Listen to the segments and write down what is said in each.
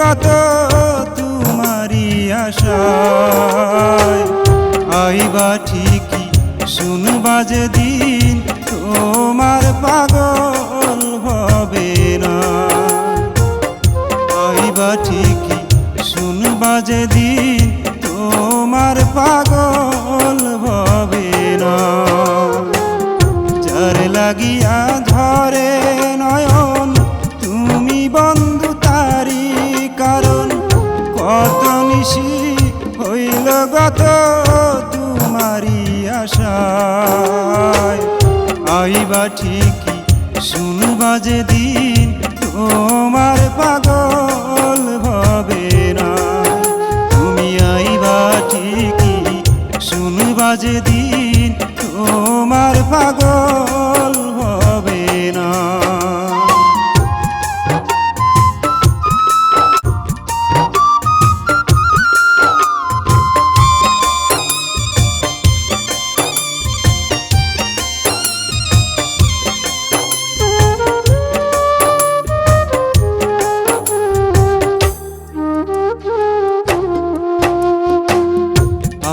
গত তোমারি আশায়। আইবা ঠিকই শুনবা যেদিন তোমার পাগল হবে না। আইবা ঠিকই শুনবা যেদিন তোমার পাগল হবে না। যার লাগিয়া ধরে নয়ন তুমি বন্ধু তারি কারণ। কত নিশি হইল গত তোমারি আশায়। আইবা ঠিকই শুনবা যেদিন তোমার পাগল হবে না। তুমি আইবা ঠিকই শুনবা যেদিন তোমার পাগল হবে না।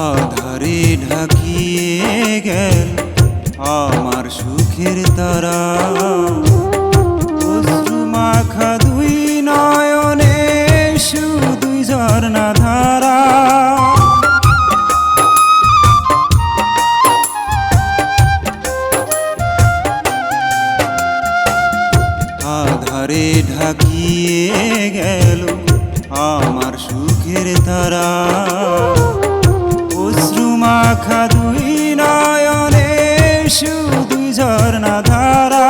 আধারে ঢাকিয়ে গেল আমার সুখের তারা। অশ্রু মাখা দুই নয়নে শুধুই ঝর্ণা ধারা। আধারে ঢাকিয়ে গেল আমার সুখের তারা। অশ্রু মাখা দুই নয়নে শুধুই ঝর্ণা ধারা।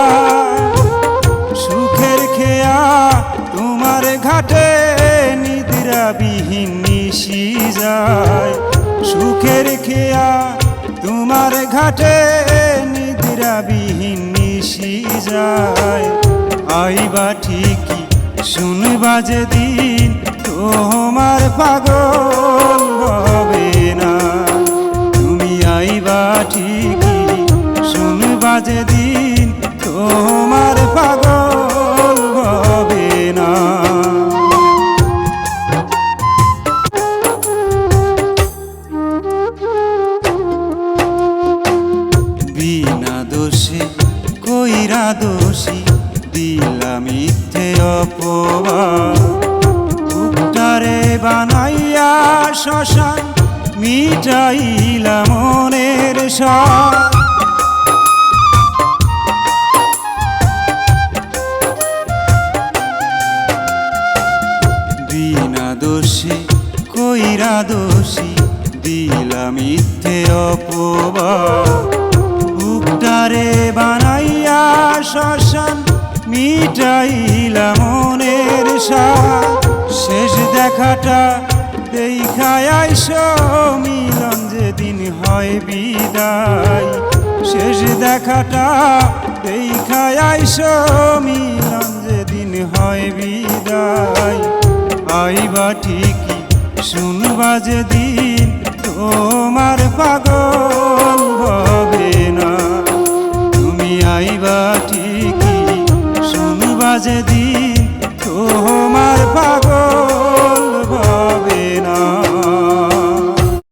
সুখের খেয়া তোমার ঘাটে নিদ্রাবিহীন নিশি যায়। সুখের খেয়া তোমার ঘাটে নিদ্রাবিহীন নিশি যায়। আইবা ঠিকই শুনবা যেদিন তোমার পাগল হবে না। তুমি আইবা ঠিকই শুনবা যেদিন তোমার পাগল হবে না। বিনা দোষে কইরা দোষী দিলা মিথ্যে অপবাদ। বুকটারে বানাইয়া শ্মশান মিটাইলা মনের সাথ। বিনা দোষে কইরা দোষী দিলা মিথ্যে অপবাদ। বুকটারে বানাইয়া শ্মশান মিটাইলা মনের সাথ। শেষ দেখাটা দেখায় আইসো মিলন যেদিন হয় বিদায়। শেষ দেখাটা দেখায় আইসো মিলন যেদিন হয় বিদায়। আইবা ঠিকই শুনবা যেদিন তোমার পাগল হবে না। তুমি আইবা ঠিকই শুনবা যেদিন